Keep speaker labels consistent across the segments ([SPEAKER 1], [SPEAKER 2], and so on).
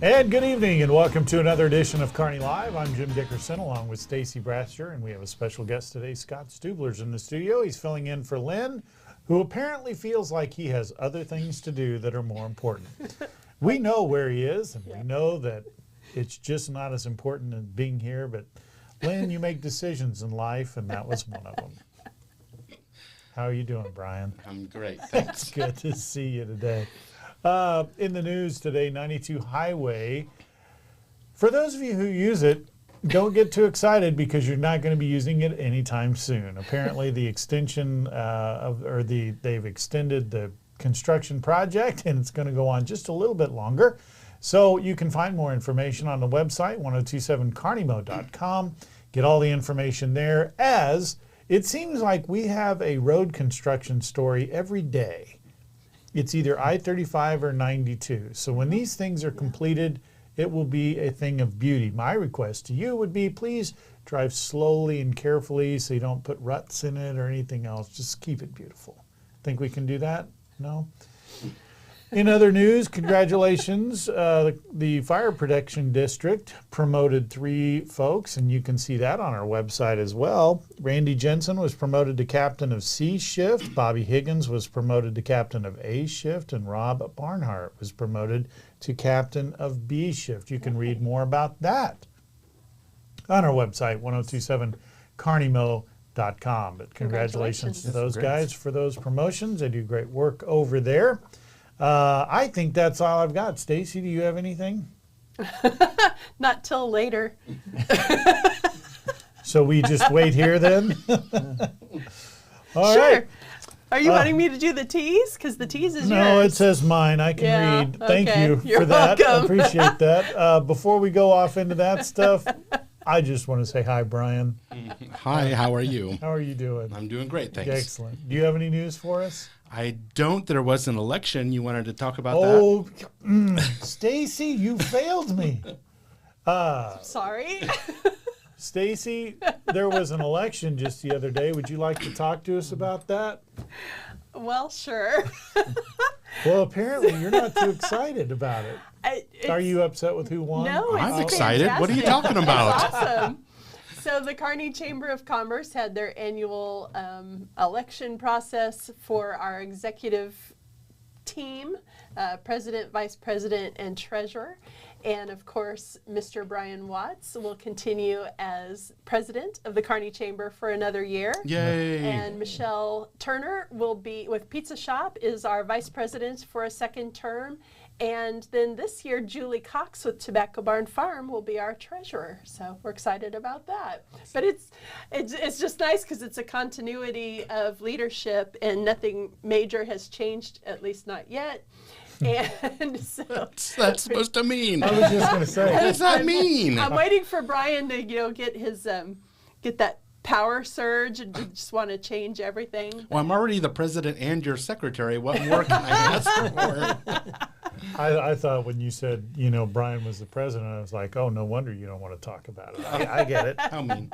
[SPEAKER 1] And good evening and welcome to another edition of Kearney Live. I'm Jim Dickerson along with Stacy Brasher, and we have a special guest today, Scott Stubler's in the studio. He's filling in for Lynn, who apparently feels like he has other things to do that are more important. We know where he is, and we know that it's just not as important as being here, but Lynn, you make decisions in life, and that was one of them. How are you doing, Brian?
[SPEAKER 2] I'm great, thanks.
[SPEAKER 1] It's good to see you today. In the news today, 92 Highway. For those of you who use it, don't get too excited because you're not going to be using it anytime soon. Apparently, the extension they've extended the construction project, and it's going to go on just a little bit longer. So you can find more information on the website, 1027KMO.com. Get all the information there, as it seems like we have a road construction story every day. It's either I-35 or 92. So when these things are completed, it will be a thing of beauty. My request to you would be, please drive slowly and carefully so you don't put ruts in it or anything else. Just keep it beautiful. Think we can do that? No? In other news, congratulations. The Fire Protection District promoted 3 folks, and you can see that on our website as well. Randy Jensen was promoted to captain of C shift. Bobby Higgins was promoted to captain of A shift, and Rob Barnhart was promoted to captain of B shift. You can read more about that on our website, 1027KMO.com. But congratulations to those guys for those promotions. They do great work over there. I think that's all I've got. Stacy, do you have anything?
[SPEAKER 3] Not till later.
[SPEAKER 1] So we just wait here then? All
[SPEAKER 3] sure.
[SPEAKER 1] right.
[SPEAKER 3] Are you wanting me to do the tease? Because the tease is yours.
[SPEAKER 1] No, it says mine. I can read. Thank you
[SPEAKER 3] You're
[SPEAKER 1] for that.
[SPEAKER 3] welcome.
[SPEAKER 1] I appreciate that. Before we go off into that stuff, I just want to say hi, Brian.
[SPEAKER 2] Hi, how are you?
[SPEAKER 1] How are you doing?
[SPEAKER 2] I'm doing great, thanks.
[SPEAKER 1] Excellent. Do you have any news for us?
[SPEAKER 2] I don't. There was an election. You wanted to talk about
[SPEAKER 1] Stacy, you failed me.
[SPEAKER 3] Sorry.
[SPEAKER 1] Stacy, there was an election just the other day. Would you like to talk to us about that?
[SPEAKER 3] Well, sure.
[SPEAKER 1] Well, apparently you're not too excited about it. Are you upset with who won?
[SPEAKER 3] No,
[SPEAKER 2] I'm
[SPEAKER 3] it's
[SPEAKER 2] excited.
[SPEAKER 3] fantastic.
[SPEAKER 2] What are you talking about?
[SPEAKER 3] It's awesome. So the Kearney Chamber of Commerce had their annual election process for our executive team, president, vice president, and treasurer. And of course, Mr. Brian Watts will continue as president of the Kearney Chamber for another year.
[SPEAKER 2] Yay.
[SPEAKER 3] And Michelle Turner will be with Pizza Shop, is our vice president for a second term. And then this year, Julie Cox with Tobacco Barn Farm will be our treasurer. So we're excited about that. But it's just nice because it's a continuity of leadership and nothing major has changed, at least not yet. And so
[SPEAKER 2] What's that supposed to mean?
[SPEAKER 1] I was just going to say.
[SPEAKER 2] What does that mean?
[SPEAKER 3] I'm waiting for Brian to get his get that power surge and just want to change everything.
[SPEAKER 2] Well, I'm already the president and your secretary. What more can I ask for?
[SPEAKER 1] I thought when you said, Brian was the president, I was like, oh, no wonder you don't want to talk about it. I get it.
[SPEAKER 2] How mean?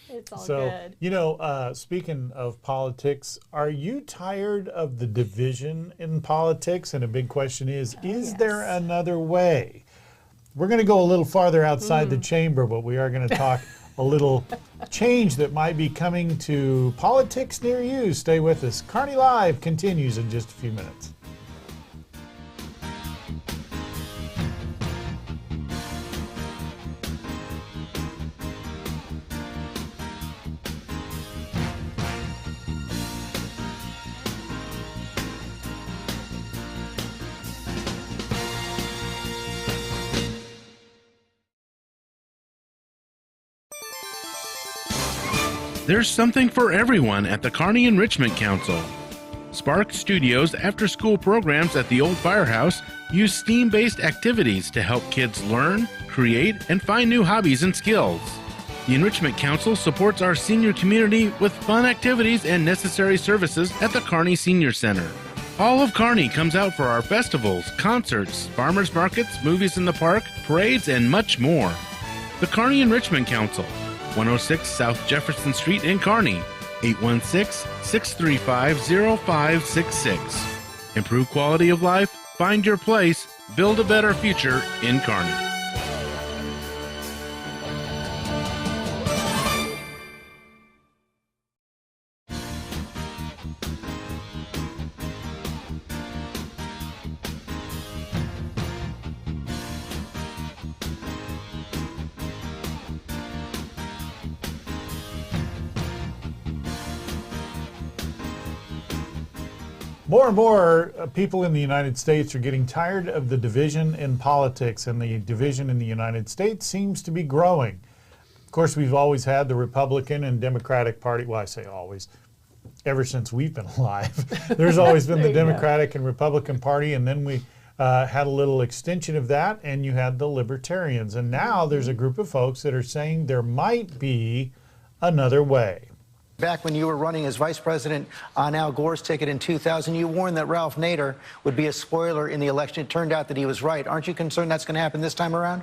[SPEAKER 3] It's all
[SPEAKER 1] So,
[SPEAKER 3] good.
[SPEAKER 1] speaking of politics, are you tired of the division in politics? And a big question is there another way? We're going to go a little farther outside the chamber, but we are going to talk a little change that might be coming to politics near you. Stay with us. Kearney Live continues in just a few minutes.
[SPEAKER 4] There's something for everyone at the Kearney Enrichment Council. Spark Studios' after-school programs at the Old Firehouse use STEAM-based activities to help kids learn, create, and find new hobbies and skills. The Enrichment Council supports our senior community with fun activities and necessary services at the Kearney Senior Center. All of Kearney comes out for our festivals, concerts, farmers markets, movies in the park, parades, and much more. The Kearney Enrichment Council, 106 South Jefferson Street in Kearney, 816-635-0566. Improve quality of life, find your place, build a better future in Kearney.
[SPEAKER 1] More and more people in the United States are getting tired of the division in politics, and the division in the United States seems to be growing. Of course, we've always had the Republican and Democratic Party. Well, I say always. Ever since we've been alive, there's always been the Democratic and Republican Party, and then we had a little extension of that, and you had the Libertarians. And now there's a group of folks that are saying there might be another way.
[SPEAKER 5] Back when you were running as vice president on Al Gore's ticket in 2000, you warned that Ralph Nader would be a spoiler in the election. It turned out that he was right. Aren't you concerned that's going to happen this time around?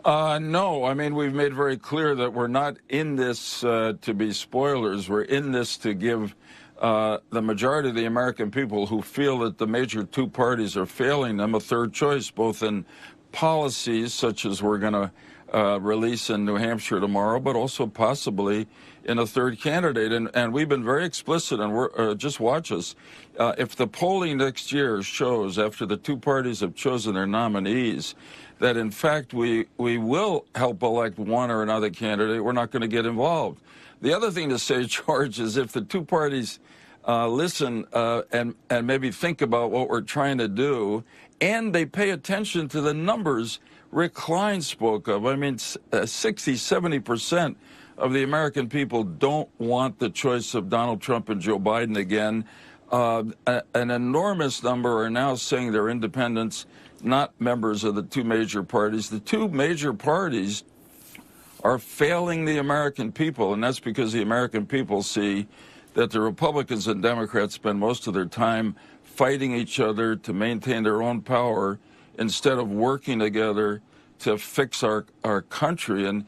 [SPEAKER 6] No, I mean, we've made very clear that we're not in this to be spoilers. We're in this to give the majority of the American people who feel that the major two parties are failing them a third choice, both in policies such as we're going to release in New Hampshire tomorrow, but also possibly in a third candidate. And we've been very explicit, and we're just watch us. If the polling next year shows, after the two parties have chosen their nominees, that in fact we will help elect one or another candidate, we're not going to get involved. The other thing to say, George, is if the two parties listen and maybe think about what we're trying to do, and they pay attention to the numbers Rick Klein spoke of. I mean, 60–70% of the American people don't want the choice of Donald Trump and Joe Biden again. An enormous number are now saying they're independents, not members of the two major parties. The two major parties are failing the American people, and that's because the American people see that the Republicans and Democrats spend most of their time fighting each other to maintain their own power instead of working together to fix our country and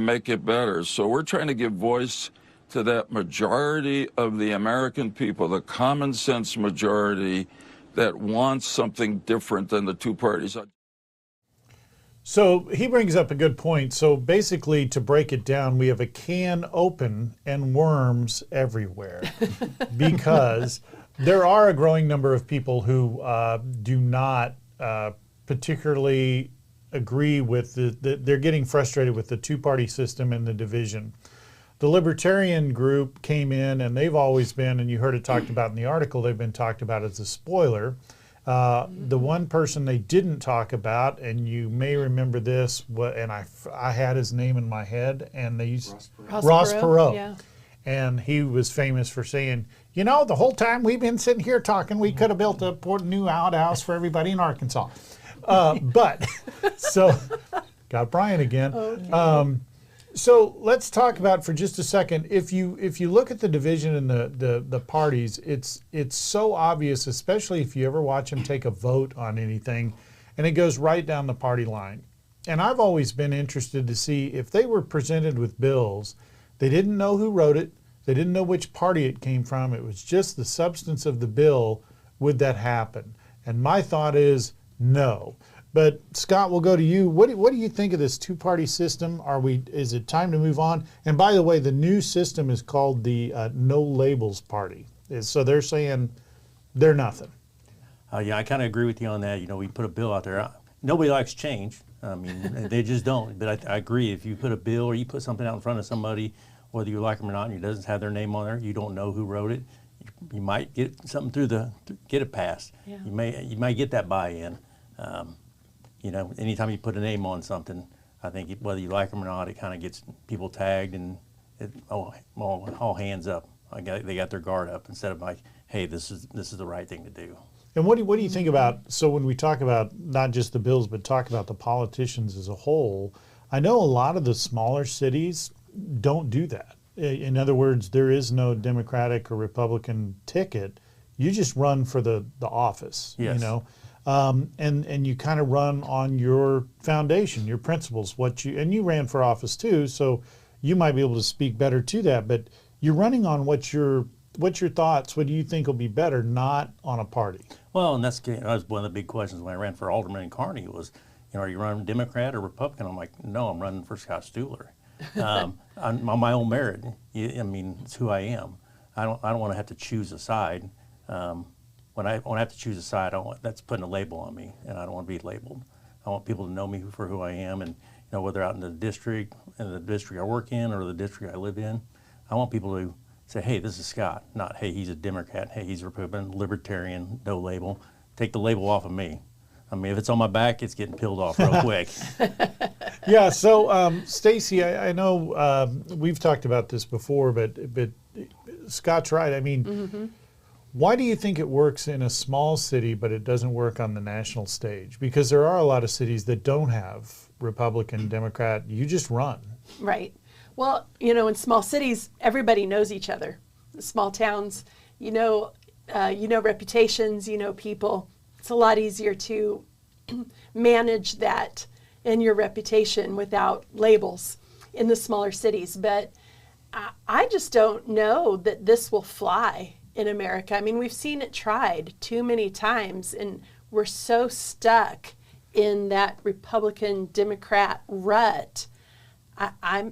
[SPEAKER 6] make it better. So we're trying to give voice to that majority of the American people, the common sense majority that wants something different than the two parties.
[SPEAKER 1] So he brings up a good point. So basically, to break it down, we have a can open and worms everywhere because there are a growing number of people who do not particularly agree with they're getting frustrated with the two-party system and the division. The Libertarian group came in, and they've always been, and you heard it talked about in the article, they've been talked about as a spoiler. The one person they didn't talk about, and you may remember this, and I had his name in my head, and they used Ross Perot. Yeah. And he was famous for saying, you know, the whole time we've been sitting here talking, we could have built a new outhouse for everybody in Arkansas. But so got Brian again. Okay. So let's talk about for just a second. If you look at the division in the parties, it's so obvious, especially if you ever watch them take a vote on anything, and it goes right down the party line. And I've always been interested to see if they were presented with bills, they didn't know who wrote it, they didn't know which party it came from. It was just the substance of the bill. Would that happen? And my thought is no. But Scott, we'll go to you. What do you think of this two-party system? Is it time to move on? And by the way, the new system is called the No Labels Party. So they're saying they're nothing.
[SPEAKER 7] Yeah, I kind of agree with you on that. You know, we put a bill out there. Nobody likes change. I mean, they just don't. But I agree. If you put a bill or you put something out in front of somebody, whether you like them or not, and it doesn't have their name on there, you don't know who wrote it. You might get something get it passed. Yeah. You may get that buy-in. You know, anytime you put a name on something, I think whether you like them or not, it kind of gets people tagged, and all hands up. They got their guard up instead of like, hey, this is the right thing to do.
[SPEAKER 1] And what do you think about, so when we talk about not just the bills, but talk about the politicians as a whole, I know a lot of the smaller cities don't do that. In other words, there is no Democratic or Republican ticket. You just run for the office, yes. You know. And you kind of run on your foundation, your principles, and you ran for office too, so you might be able to speak better to that, but you're running on what your what's your thoughts? What do you think will be better, not on a party?
[SPEAKER 7] Well, and that was one of the big questions when I ran for alderman in Kearney was, are you running Democrat or Republican? I'm like, no, I'm running for Scott Stuhler. On my own merit. It's who I am. I don't want to have to choose a side. When I have to choose a side, that's putting a label on me, and I don't want to be labeled. I want people to know me for who I am, and whether out in the district I work in, or the district I live in, I want people to say, hey, this is Scott, not, hey, he's a Democrat, hey, he's a Republican, Libertarian, no label. Take the label off of me. If it's on my back, it's getting peeled off real quick.
[SPEAKER 1] Yeah, so Stacy, I know we've talked about this before, but Scott's right. Why do you think it works in a small city, but it doesn't work on the national stage? Because there are a lot of cities that don't have Republican, Democrat. You just run.
[SPEAKER 3] Right. Well, in small cities, everybody knows each other. Small towns, reputations, people. It's a lot easier to manage that in your reputation without labels in the smaller cities. But I just don't know that this will fly in America. We've seen it tried too many times, and we're so stuck in that Republican Democrat rut. I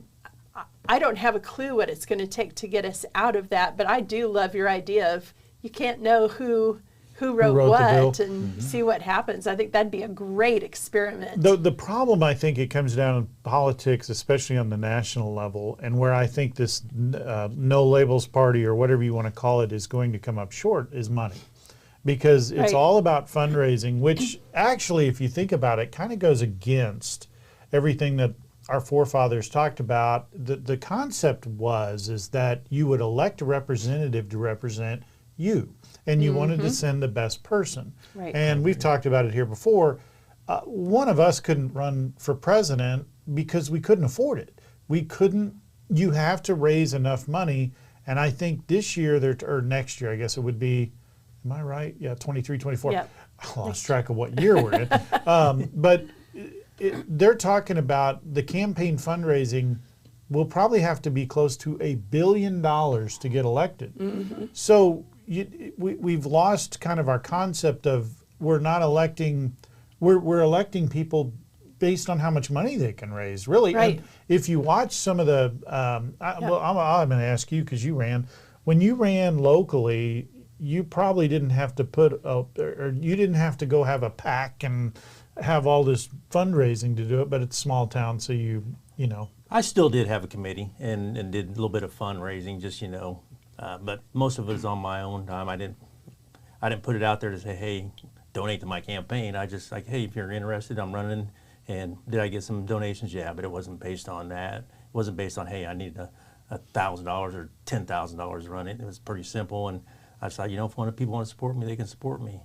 [SPEAKER 3] don't have a clue what it's going to take to get us out of that, but I do love your idea of you can't know who wrote what and see what happens. I think that'd be a great experiment.
[SPEAKER 1] The problem, I think, it comes down to politics, especially on the national level, and where I think this no labels party, or whatever you want to call it, is going to come up short is money. Because it's all about fundraising, which actually, if you think about it, kind of goes against everything that our forefathers talked about. The concept is that you would elect a representative to represent you, and you wanted to send the best person.
[SPEAKER 3] Right.
[SPEAKER 1] And we've talked about it here before. One of us couldn't run for president because we couldn't afford it. You have to raise enough money, and I think this year, or next year, I guess it would be, am I right? Yeah, 23, 24.
[SPEAKER 3] Yep.
[SPEAKER 1] I lost track of what year we're in. But they're talking about the campaign fundraising will probably have to be close to $1 billion to get elected. So we've lost kind of our concept of we're electing people based on how much money they can raise, really.
[SPEAKER 3] Right.
[SPEAKER 1] And if you watch some of the, well, I'm going to ask you because you ran. When you ran locally, you probably didn't have to or you didn't have to go have a PAC and have all this fundraising to do it, but it's a small town, so you know.
[SPEAKER 7] I still did have a committee and did a little bit of fundraising, just but most of it is on my own time. I didn't put it out there to say, hey, donate to my campaign. I just like, hey, if you're interested, I'm running. And did I get some donations? Yeah, but it wasn't based on that. It wasn't based on, hey, I need $1,000 or $10,000 to run it. It was pretty simple. And I thought, if people want to support me, they can support me.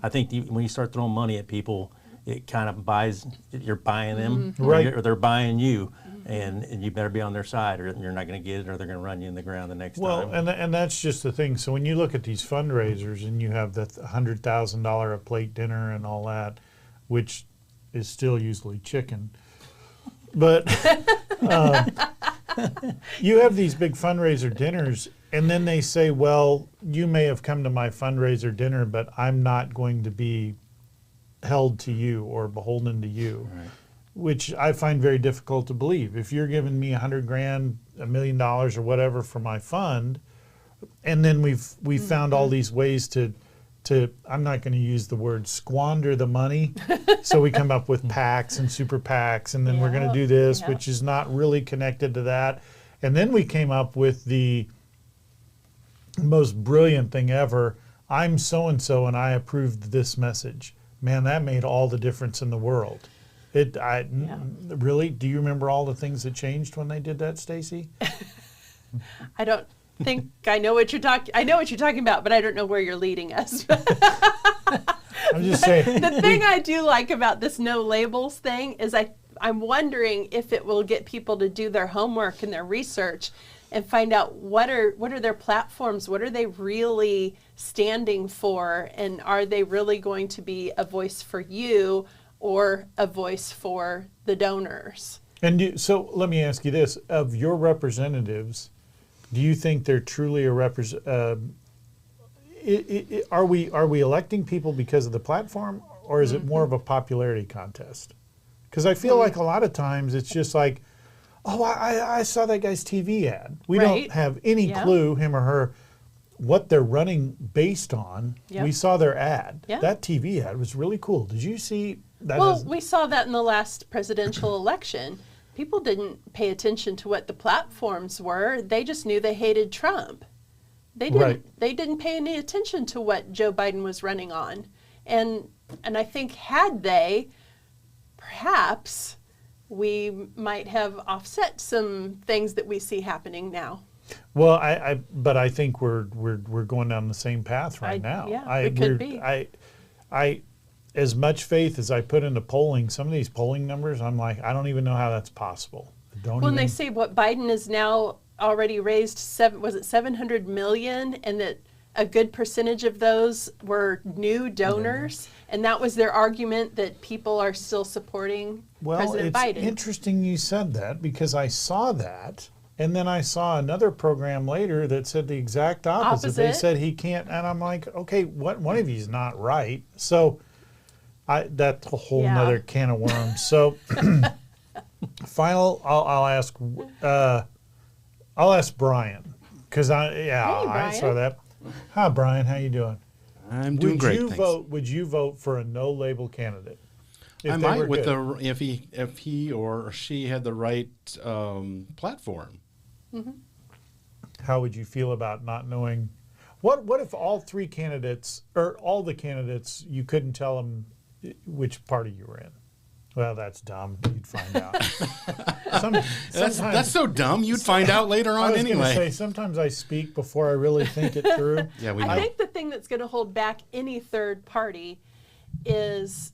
[SPEAKER 7] I think when you start throwing money at people, it kind of you're buying them,
[SPEAKER 1] right?
[SPEAKER 7] Or they're buying you, and you better be on their side, or you're not going to get it, or they're going to run you in the ground the next time.
[SPEAKER 1] Well, and that's just the thing. So when you look at these fundraisers, and you have the $100,000 a plate dinner and all that, which is still usually chicken, but you have these big fundraiser dinners, and then they say, well, you may have come to my fundraiser dinner, but I'm not going to be held to you or beholden to you, right. Which I find very difficult to believe. If you're giving me $100,000, $1 million, or whatever for my fund, and then we've found all these ways to I'm not going to use the word squander the money, so we come up with PACs and super PACs, and then we're going to do this, which is not really connected to that, and then we came up with the most brilliant thing ever. I'm so-and-so, and I approved this message. Man, that made all the difference in the world. Really? Do you remember all the things that changed when they did that, Stacy?
[SPEAKER 3] I don't think I know what you're talking. I know what you're talking about, but I don't know where you're leading us.
[SPEAKER 1] I'm just saying.
[SPEAKER 3] The thing I do like about this no labels thing is I'm wondering if it will get people to do their homework and their research and find out what are their platforms, what are they really standing for, and are they really going to be a voice for you or a voice for the donors?
[SPEAKER 1] And so let me ask you this: of your representatives, Do you think they're truly a are we electing people because of the platform, or is it more of a popularity contest? Because I feel like a lot of times it's just like, oh, I saw that guy's TV ad. We don't have any clue, him or her, what they're running based on.
[SPEAKER 3] Yep.
[SPEAKER 1] We saw their ad.
[SPEAKER 3] Yeah.
[SPEAKER 1] That TV ad was really cool. Did you see that?
[SPEAKER 3] Well, we saw that in the last presidential election. People didn't pay attention to what the platforms were. They just knew they hated Trump. They didn't.
[SPEAKER 1] Right.
[SPEAKER 3] They didn't pay any attention to what Joe Biden was running on, and I think had they, perhaps we might have offset some things that we see happening now.
[SPEAKER 1] Well, but I think we're going down the same path right now.
[SPEAKER 3] Yeah, we could be.
[SPEAKER 1] I as much faith as I put into polling, some of these polling numbers, I'm like, I don't even know how that's possible.
[SPEAKER 3] When they say what Biden has now already raised, was it 700 million, and that a good percentage of those were new donors, and that was their argument that people are still supporting President Biden.
[SPEAKER 1] Well, it's interesting you said that, because I saw that, and then I saw another program later that said the exact opposite. They said he can't, and I'm like, okay, one of you is not right. So that's a whole nother can of worms. So final, I'll ask Brian, because I saw that. Hi, Brian. How you doing?
[SPEAKER 2] I'm doing great. Thanks.
[SPEAKER 1] Would you vote for a no label candidate?
[SPEAKER 2] I might, with if he or she had the right platform.
[SPEAKER 3] Mm-hmm.
[SPEAKER 1] How would you feel about not knowing? What if all three candidates, or all the candidates, you couldn't tell them which party you were in? Well, that's dumb. You'd find out.
[SPEAKER 2] That's so dumb. You'd find out later on anyway.
[SPEAKER 1] I was going to say, sometimes I speak before I really think it through.
[SPEAKER 2] Yeah, we know.
[SPEAKER 3] I think the thing that's going to hold back any third party is,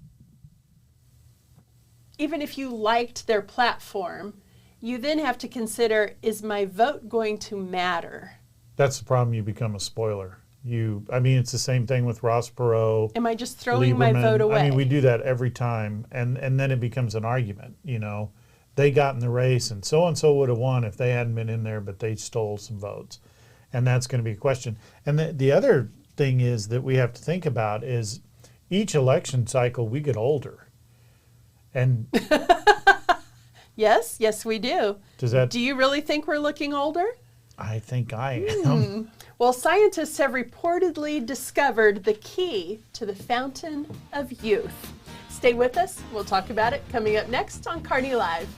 [SPEAKER 3] even if you liked their platform, you then have to consider, is my vote going to matter?
[SPEAKER 1] That's the problem. You become a spoiler. It's the same thing with Ross Perot.
[SPEAKER 3] Am I just throwing my vote away?
[SPEAKER 1] I mean, we do that every time, and then it becomes an argument. They got in the race, and so would have won if they hadn't been in there, but they stole some votes, and that's going to be a question. And the other thing is that we have to think about is each election cycle we get older, and
[SPEAKER 3] yes, we do. Do you really think we're looking older?
[SPEAKER 1] I think I am.
[SPEAKER 3] Well, scientists have reportedly discovered the key to the fountain of youth. Stay with us. We'll talk about it coming up next on Kearney Live.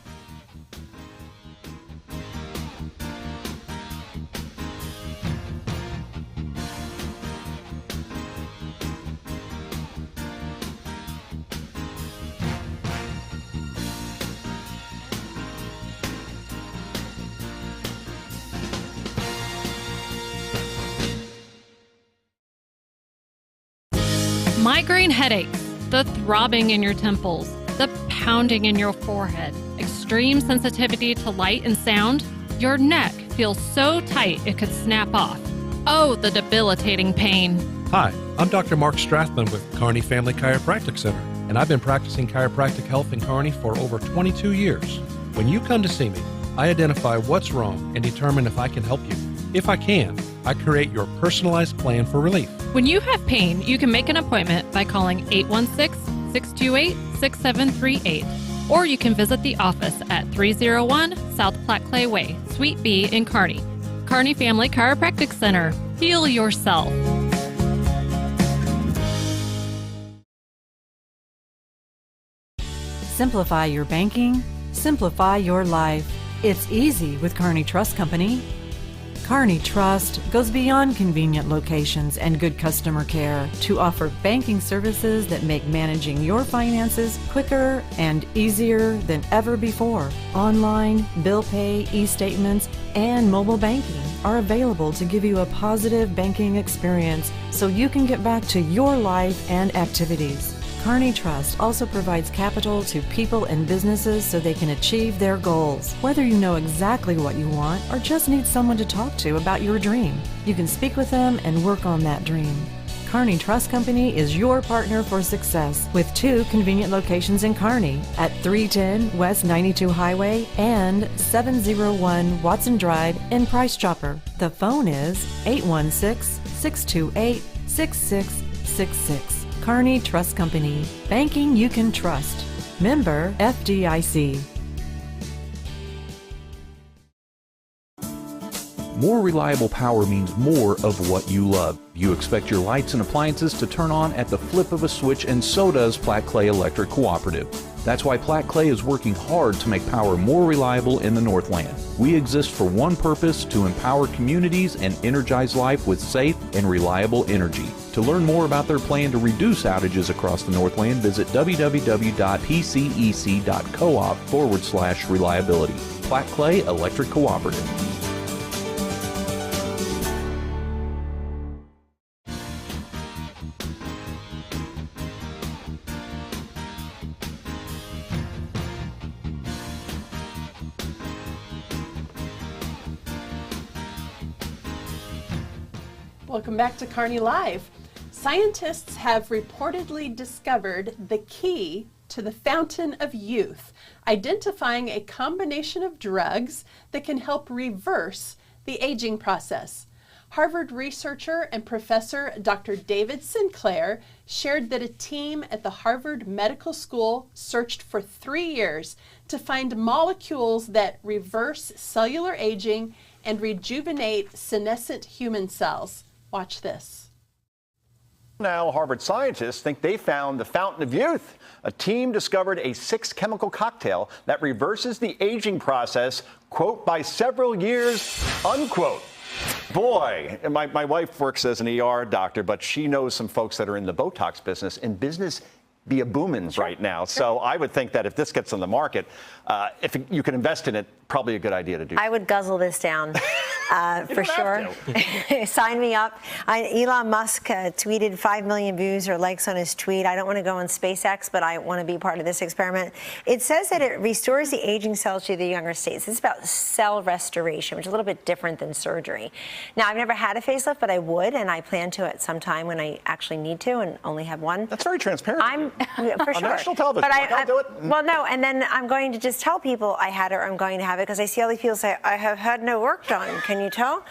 [SPEAKER 8] Migraine headaches, the throbbing in your temples, the pounding in your forehead, extreme sensitivity to light and sound. Your neck feels so tight it could snap off. Oh, the debilitating pain.
[SPEAKER 9] Hi, I'm Dr. Mark Strathman with Kearney Family Chiropractic Center, and I've been practicing chiropractic health in Kearney for over 22 years. When you come to see me, I identify what's wrong and determine if I can help you. If I can, I create your personalized plan for relief.
[SPEAKER 8] When you have pain, you can make an appointment by calling 816-628-6738, or you can visit the office at 301 South Platte Clay Way, Suite B in Kearney. Kearney Family Chiropractic Center. Heal yourself.
[SPEAKER 10] Simplify your banking. Simplify your life. It's easy with Kearney Trust Company. Kearney Trust goes beyond convenient locations and good customer care to offer banking services that make managing your finances quicker and easier than ever before. Online, bill pay, e-statements, and mobile banking are available to give you a positive banking experience so you can get back to your life and activities. Kearney Trust also provides capital to people and businesses so they can achieve their goals. Whether you know exactly what you want or just need someone to talk to about your dream, you can speak with them and work on that dream. Kearney Trust Company is your partner for success with 2 convenient locations in Kearney at 310 West 92 Highway and 701 Watson Drive in Price Chopper. The phone is 816-628-6666. Kearney Trust Company. Banking you can trust. Member FDIC.
[SPEAKER 11] More reliable power means more of what you love. You expect your lights and appliances to turn on at the flip of a switch, and so does Platte Clay Electric Cooperative. That's why Platte Clay is working hard to make power more reliable in the Northland. We exist for one purpose: to empower communities and energize life with safe and reliable energy. To learn more about their plan to reduce outages across the Northland, visit www.pcec.coop/reliability. Platte Clay Electric Cooperative.
[SPEAKER 3] Welcome back to Kearney Live. Scientists have reportedly discovered the key to the fountain of youth, identifying a combination of drugs that can help reverse the aging process. Harvard researcher and professor Dr. David Sinclair shared that a team at the Harvard Medical School searched for 3 years to find molecules that reverse cellular aging and rejuvenate senescent human cells. Watch this.
[SPEAKER 12] Now, Harvard scientists think they found the fountain of youth. A team discovered a 6-chemical cocktail that reverses the aging process, quote, by several years, unquote. Boy, my wife works as an ER doctor, but she knows some folks that are in the Botox business, and business be a booming right now. So I would think that if this gets on the market, if you can invest in it, probably a good idea to do.
[SPEAKER 13] I would guzzle this down. For sure. Sign me up. Elon Musk tweeted 5 million views or likes on his tweet. I don't want to go on SpaceX, but I want to be part of this experiment. It says that it restores the aging cells to the younger states. It's about cell restoration, which is a little bit different than surgery. Now, I've never had a facelift, but I would, and I plan to at some time when I actually need to and only have one.
[SPEAKER 12] That's very transparent.
[SPEAKER 13] For
[SPEAKER 12] on
[SPEAKER 13] sure.
[SPEAKER 12] national television.
[SPEAKER 13] But
[SPEAKER 12] I'll do it.
[SPEAKER 13] Well, no, and then I'm going to just tell people I had it or I'm going to have it, because I see all these people say, I have had no work done. Can you tell?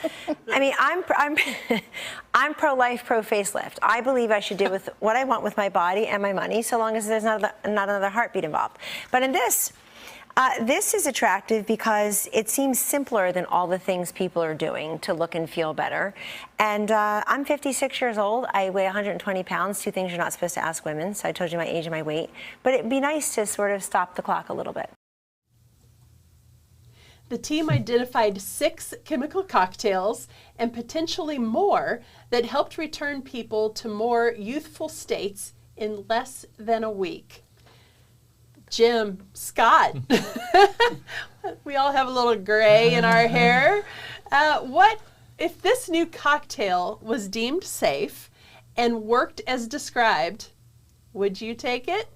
[SPEAKER 13] I mean, I'm pro-life, pro-facelift. I believe I should do with what I want with my body and my money, so long as there's not another heartbeat involved. But in this is attractive because it seems simpler than all the things people are doing to look and feel better. And I'm 56 years old. I weigh 120 pounds, 2 things you're not supposed to ask women. So I told you my age and my weight. But it'd be nice to sort of stop the clock a little bit.
[SPEAKER 3] The team identified 6 chemical cocktails and potentially more that helped return people to more youthful states in less than a week. Jim, Scott, we all have a little gray in our hair. What if this new cocktail was deemed safe and worked as described? Would you take it?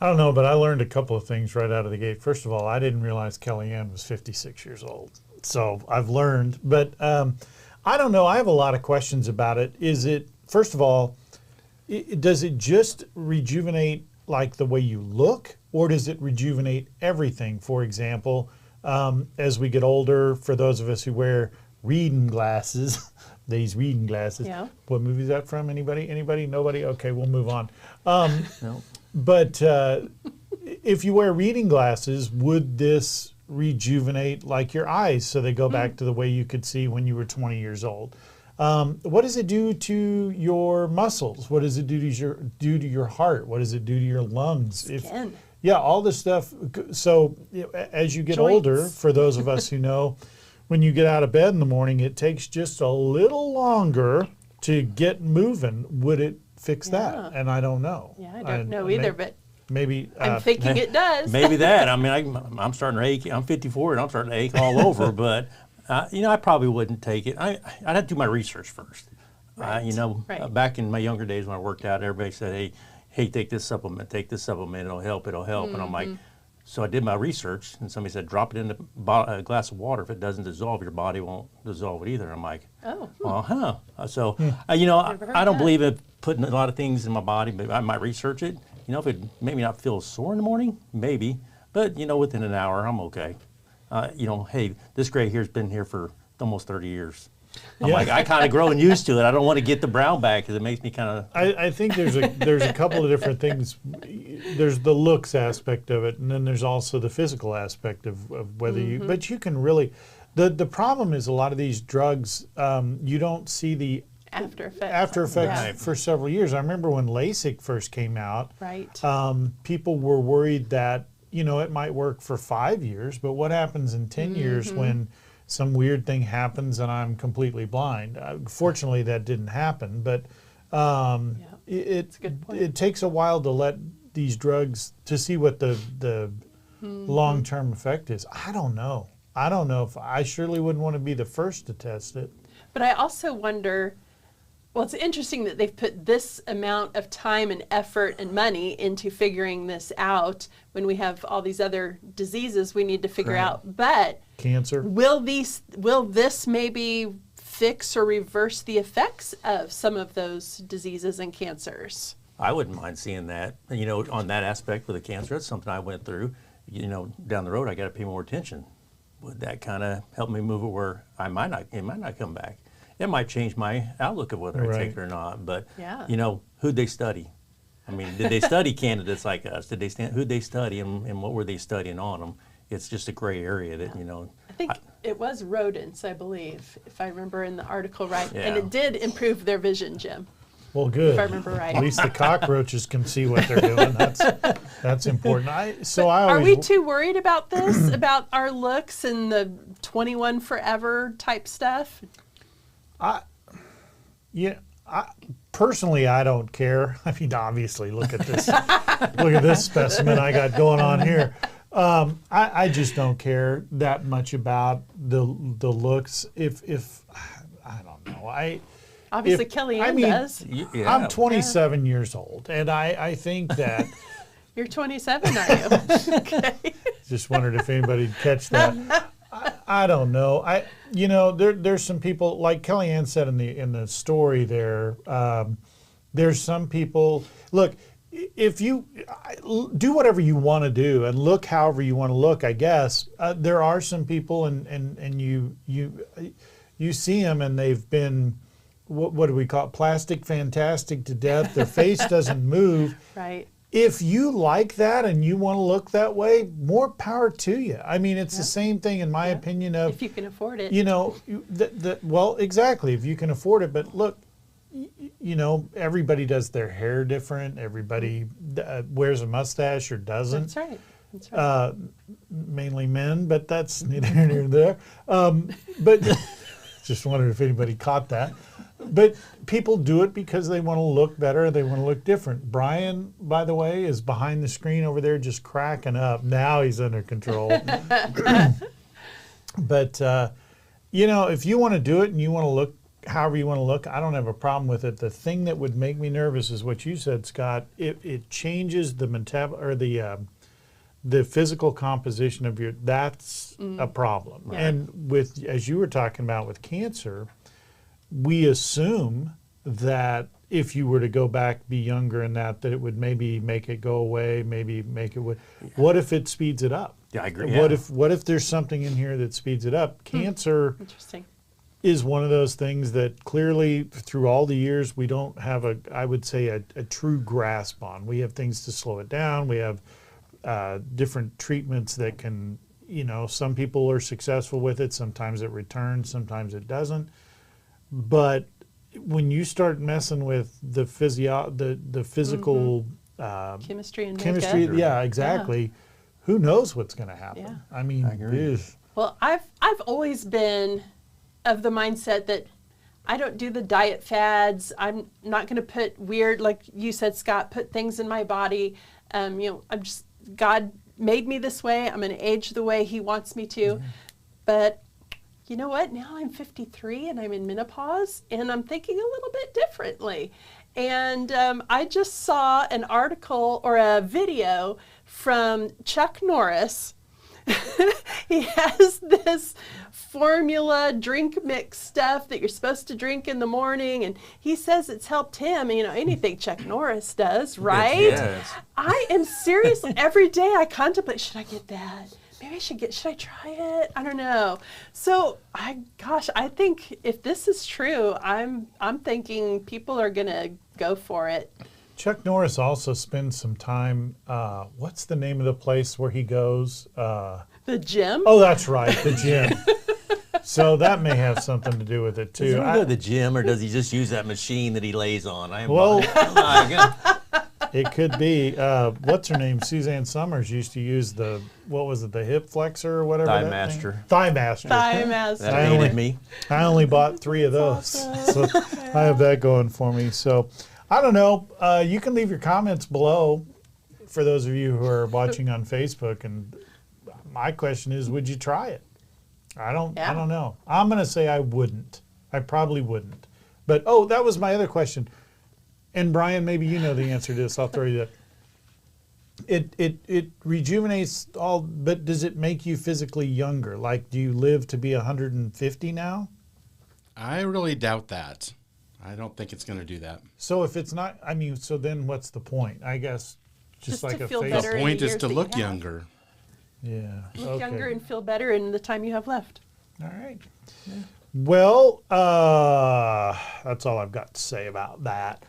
[SPEAKER 1] I don't know, but I learned a couple of things right out of the gate. First of all, I didn't realize Kellyanne was 56 years old. So I've learned. But I don't know. I have a lot of questions about it. Is it, first of all, does it just rejuvenate like the way you look, or does it rejuvenate everything? For example, as we get older, for those of us who wear reading glasses, these reading glasses.
[SPEAKER 3] Yeah.
[SPEAKER 1] What movie is that from? Anybody? Nobody? Okay, we'll move on.
[SPEAKER 7] No.
[SPEAKER 1] But if you wear reading glasses, would this rejuvenate like your eyes so they go back to the way you could see when you were 20 years old? What does it do to your muscles? What does it do to your heart? What does it do to your lungs?
[SPEAKER 3] Skin.
[SPEAKER 1] Yeah, all this stuff. So as you get older, for those of us who know, when you get out of bed in the morning, it takes just a little longer to get moving. Would it fix that? And I don't know.
[SPEAKER 3] Yeah, I don't know either, but
[SPEAKER 1] maybe
[SPEAKER 3] I'm thinking it does.
[SPEAKER 7] Maybe that. I mean, I'm starting to ache. I'm 54 and I'm starting to ache all over. But I probably wouldn't take it. I'd have to do my research first.
[SPEAKER 3] Right.
[SPEAKER 7] Back in my younger days when I worked out, everybody said, "Hey, take this supplement. Take this supplement. It'll help. And I'm like, So I did my research, and somebody said, drop it in a glass of water. If it doesn't dissolve, your body won't dissolve it either. I'm like, So, you know, I don't believe in putting a lot of things in my body, but I might research it. You know, if it made me not feel sore in the morning, maybe. But, you know, within an hour, I'm okay. You know, hey, this gray hair's been here for almost 30 years. I'm like, I kind of growing used to it. I don't want to get the brown back because it makes me kind of.
[SPEAKER 1] I think there's a couple of different things. There's the looks aspect of it, and then there's also the physical aspect of whether you. But you can really, the problem is a lot of these drugs, you don't see the
[SPEAKER 3] after effects
[SPEAKER 1] for several years. I remember when LASIK first came out.
[SPEAKER 3] Right.
[SPEAKER 1] People were worried that it might work for 5 years, but what happens in 10 years when some weird thing happens and I'm completely blind? Fortunately, that didn't happen, but it takes a while to let these drugs to see what the long-term effect is. I don't know. If I surely wouldn't want to be the first to test it.
[SPEAKER 3] But I also wonder. Well, it's interesting that they've put this amount of time and effort and money into figuring this out when we have all these other diseases we need to figure out. But
[SPEAKER 1] cancer.
[SPEAKER 3] Will this maybe fix or reverse the effects of some of those diseases and cancers?
[SPEAKER 7] I wouldn't mind seeing that. You know, on that aspect with the cancer, it's something I went through. You know, down the road, I got to pay more attention. Would that kind of help me move it where it might not come back? It might change my outlook of whether I take it or not. But, you know, who'd they study? I mean, did they study candidates like us? Who'd they study and what were they studying on them? It's just a gray area that, you know.
[SPEAKER 3] I think it was rodents, I believe, if I remember in the article right. And it did improve their vision, Jim.
[SPEAKER 1] Well, good.
[SPEAKER 3] If I remember right.
[SPEAKER 1] At least the cockroaches can see what they're doing. That's important.
[SPEAKER 3] Are we too worried about this, about our looks and the 21 forever type stuff?
[SPEAKER 1] Personally, I don't care. I mean, obviously, look at this. Look at this specimen I got going on here. I just don't care that much about the looks. If I don't know.
[SPEAKER 3] Obviously, Kellyanne does.
[SPEAKER 1] I'm 27 years old, and I think that.
[SPEAKER 3] You're 27, are you? Okay.
[SPEAKER 1] Just wondered if anybody'd catch that. I don't know. There's some people, like Kellyanne said in the story there. There's some people. Look, if you do whatever you want to do and look however you want to look, I guess there are some people, and you see them, and they've been. What do we call it? Plastic fantastic to death. Their face doesn't move.
[SPEAKER 3] Right.
[SPEAKER 1] If you like that and you want to look that way, more power to you. I mean, it's the same thing in my opinion of.
[SPEAKER 3] If you can afford it.
[SPEAKER 1] You know, well, exactly. If you can afford it, but look, you know, everybody does their hair different. Everybody wears a mustache or doesn't.
[SPEAKER 3] That's right.
[SPEAKER 1] Mainly men, but that's neither here nor there. But just wondered if anybody caught that. But people do it because they want to look better. They want to look different. Brian, by the way, is behind the screen over there just cracking up. Now he's under control. But, you know, if you want to do it and you want to look however you want to look, I don't have a problem with it. The thing that would make me nervous is what you said, Scott. It changes the the physical composition of your. That's a problem.
[SPEAKER 3] Yeah.
[SPEAKER 1] And with, as you were talking about with cancer, we assume that if you were to go back, be younger, and that it would maybe make it go away, maybe make it. What if it speeds it up?
[SPEAKER 7] Yeah, I agree.
[SPEAKER 1] What if there's something in here that speeds it up? Cancer.
[SPEAKER 3] Interesting.
[SPEAKER 1] Is one of those things that clearly through all the years we don't have I would say a true grasp on. We have things to slow it down. We have different treatments that can, you know, some people are successful with it. Sometimes it returns, sometimes it doesn't. But when you start messing with the physical
[SPEAKER 3] chemistry and
[SPEAKER 1] chemistry, yeah, exactly. Yeah. Who knows what's going to happen?
[SPEAKER 3] Yeah.
[SPEAKER 1] I mean,
[SPEAKER 3] well, I've always been of the mindset that I don't do the diet fads. I'm not going to put weird, like you said, Scott, put things in my body. You know, God made me this way. I'm going to age the way He wants me to. Mm-hmm. But you know what? Now I'm 53 and I'm in menopause and I'm thinking a little bit differently. And I just saw an article or a video from Chuck Norris. He has this formula drink mix stuff that you're supposed to drink in the morning, and he says it's helped him. You know, anything Chuck Norris does, right?
[SPEAKER 7] Yes.
[SPEAKER 3] I am serious. Every day I contemplate, should I get that? Maybe should I try it? I don't know. So I think if this is true, I'm thinking people are gonna go for it.
[SPEAKER 1] Chuck Norris also spends some time, what's the name of the place where he goes?
[SPEAKER 3] The gym?
[SPEAKER 1] Oh, that's right, the gym. So that may have something to do with it too.
[SPEAKER 7] Does he go to the gym, or does he just use that machine that he lays on?
[SPEAKER 1] It could be. What's her name? Suzanne Summers used to use the hip flexor or whatever.
[SPEAKER 7] Thighmaster.
[SPEAKER 1] Thighmaster.
[SPEAKER 3] Thighmaster.
[SPEAKER 7] That hated me.
[SPEAKER 1] I only bought 3 of those, so I have that going for me. So I don't know. You can leave your comments below for those of you who are watching on Facebook. And my question is, would you try it? I don't know. I'm going to say I wouldn't. I probably wouldn't. But, that was my other question. And Brian, maybe you know the answer to this. I'll throw you that. It rejuvenates all, but does it make you physically younger? Like, do you live to be 150 now?
[SPEAKER 2] I really doubt that. I don't think it's going to do that.
[SPEAKER 1] So if it's not, so then what's the point? I guess just like
[SPEAKER 3] to
[SPEAKER 1] a
[SPEAKER 3] feel
[SPEAKER 1] face.
[SPEAKER 3] better.
[SPEAKER 2] The point is to look younger.
[SPEAKER 1] Yeah.
[SPEAKER 3] Look younger and feel better in the time you have left.
[SPEAKER 1] All right. Yeah. Well, that's all I've got to say about that.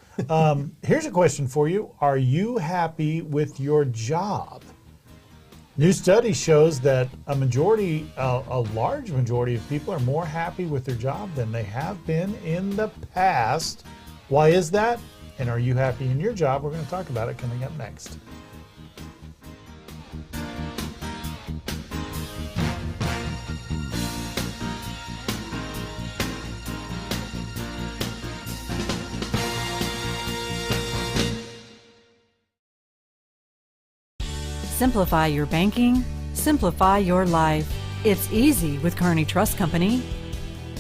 [SPEAKER 1] Here's a question for you. Are you happy with your job? New study shows that a large majority of people are more happy with their job than they have been in the past. Why is that? And are you happy in your job? We're going to talk about it coming up next.
[SPEAKER 10] Simplify your banking, simplify your life. It's easy with Kearney Trust Company.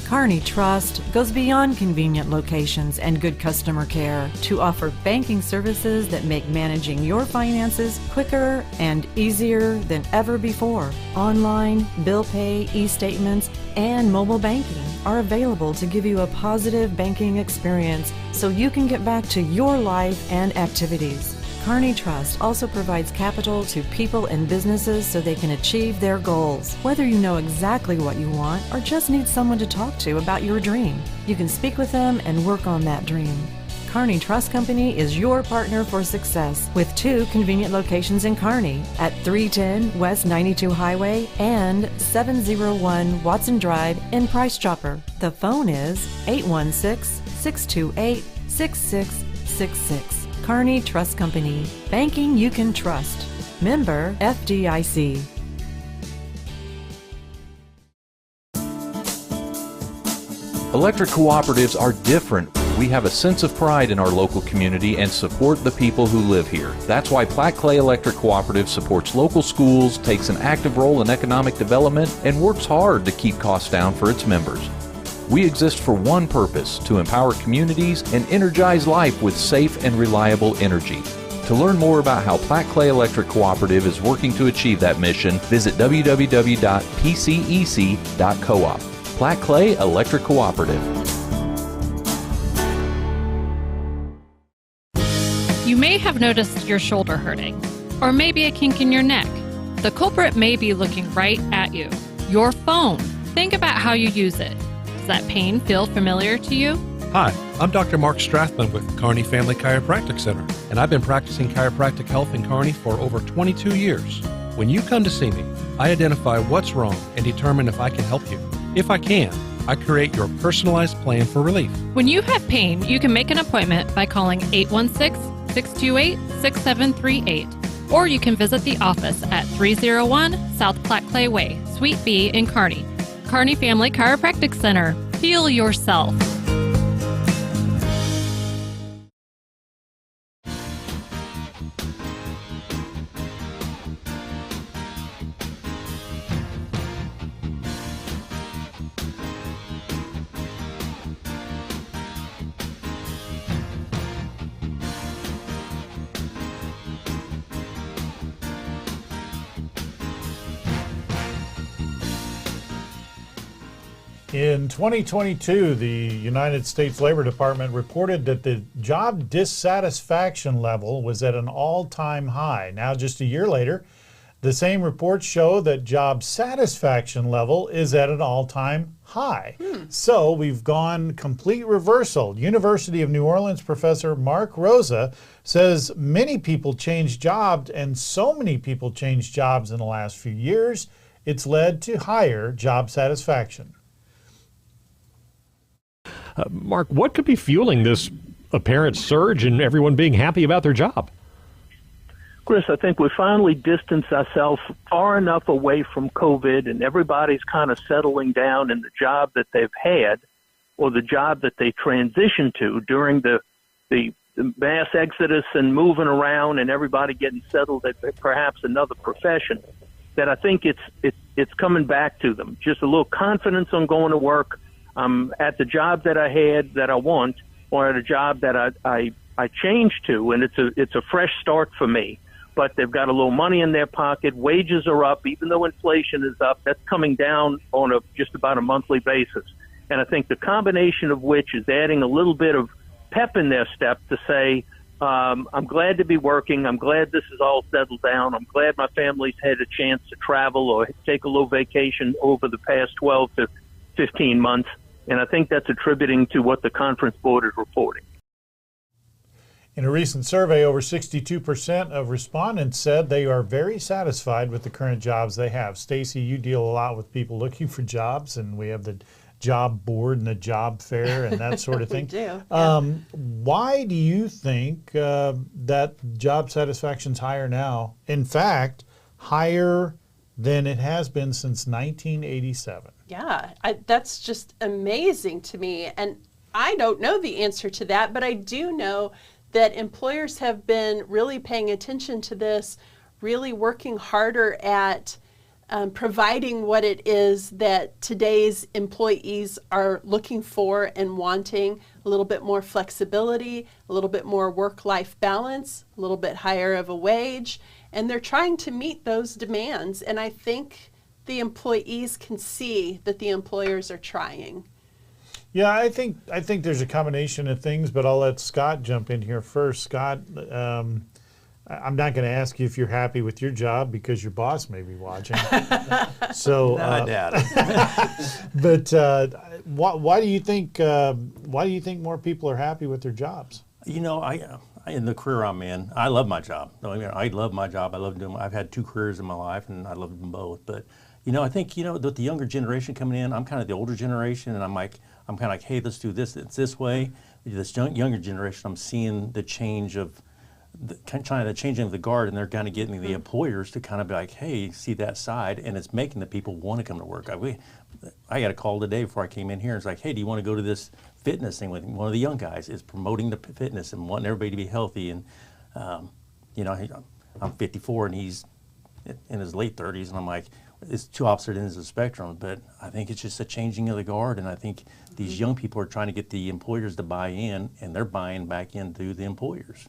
[SPEAKER 10] Kearney Trust goes beyond convenient locations and good customer care to offer banking services that make managing your finances quicker and easier than ever before. Online, bill pay, e-statements, and mobile banking are available to give you a positive banking experience so you can get back to your life and activities. Kearney Trust also provides capital to people and businesses so they can achieve their goals. Whether you know exactly what you want or just need someone to talk to about your dream, you can speak with them and work on that dream. Kearney Trust Company is your partner for success with 2 convenient locations in Kearney at 310 West 92 Highway and 701 Watson Drive in Price Chopper. The phone is 816-628-6666. Kearney Trust Company. Banking you can trust. Member FDIC.
[SPEAKER 11] Electric cooperatives are different. We have a sense of pride in our local community and support the people who live here. That's why Platte Clay Electric Cooperative supports local schools, takes an active role in economic development, and works hard to keep costs down for its members. We exist for one purpose, to empower communities and energize life with safe and reliable energy. To learn more about how Platte Clay Electric Cooperative is working to achieve that mission, visit www.pcec.coop. Platte Clay Electric Cooperative.
[SPEAKER 8] You may have noticed your shoulder hurting, or maybe a kink in your neck. The culprit may be looking right at you. Your phone. Think about how you use it. Does that pain feel familiar to you?
[SPEAKER 9] Hi, I'm Dr. Mark Strathman with Kearney Family Chiropractic Center, and I've been practicing chiropractic health in Kearney for over 22 years. When you come to see me, I identify what's wrong and determine if I can help you. If I can, I create your personalized plan for relief.
[SPEAKER 8] When you have pain, you can make an appointment by calling 816-628-6738, or you can visit the office at 301 South Platte Clay Way, Suite B in Kearney. Kearney Family Chiropractic Center. Feel yourself.
[SPEAKER 1] In 2022, the United States Labor Department reported that the job dissatisfaction level was at an all-time high. Now, just a year later, the same reports show that job satisfaction level is at an all-time high. So we've gone complete reversal. University of New Orleans professor Mark Rosa says many people change jobs, and so many people change jobs in the last few years, it's led to higher job satisfaction.
[SPEAKER 14] Mark, what could be fueling this apparent surge in everyone being happy about their job?
[SPEAKER 15] Chris, I think we finally distanced ourselves far enough away from COVID, and everybody's kind of settling down in the job that they've had or the job that they transitioned to during the mass exodus and moving around and everybody getting settled at perhaps another profession, that I think it's coming back to them. Just a little confidence on going to work at the job that I had that I want, or at a job that I changed to, and it's a fresh start for me. But they've got a little money in their pocket. Wages are up, even though inflation is up. That's coming down on just about a monthly basis. And I think the combination of which is adding a little bit of pep in their step to say, I'm glad to be working. I'm glad this is all settled down. I'm glad my family's had a chance to travel or take a little vacation over the past 12 to 15 months. And I think that's attributing to what the Conference Board is reporting.
[SPEAKER 1] In a recent survey, over 62% of respondents said they are very satisfied with the current jobs they have. Stacy, you deal a lot with people looking for jobs, and we have the job board and the job fair and that sort of thing.
[SPEAKER 3] We do. Yeah.
[SPEAKER 1] Why do you think that job satisfaction's higher now? In fact, higher than it has been since 1987.
[SPEAKER 3] Yeah, that's just amazing to me. And I don't know the answer to that, but I do know that employers have been really paying attention to this, really working harder at providing what it is that today's employees are looking for and wanting: a little bit more flexibility, a little bit more work-life balance, a little bit higher of a wage, and they're trying to meet those demands. And I think the employees can see that the employers are trying.
[SPEAKER 1] Yeah, I think there's a combination of things, but I'll let Scott jump in here first. Scott, I'm not going to ask you if you're happy with your job because your boss may be watching. So
[SPEAKER 7] I doubt it.
[SPEAKER 1] But why do you think more people are happy with their jobs?
[SPEAKER 7] You know, in the career I'm in, I love my job. I love my job. I love doing. I've had 2 careers in my life, and I love them both. But I think with the younger generation coming in, I'm kind of the older generation, and I'm kind of like, hey, let's do this. It's this way. This younger generation, I'm seeing the change of the changing of the guard, and they're kind of getting the employers to kind of be like, hey, see that side, and it's making the people want to come to work. I got a call today before I came in here. It's like, hey, do you want to go to this fitness thing with one of the young guys? Is promoting the fitness and wanting everybody to be healthy. And I'm 54 and he's in his late 30s, and I'm like, it's two opposite ends of the spectrum. But I think it's just a changing of the guard, and I think these young people are trying to get the employers to buy in, and they're buying back into the employers.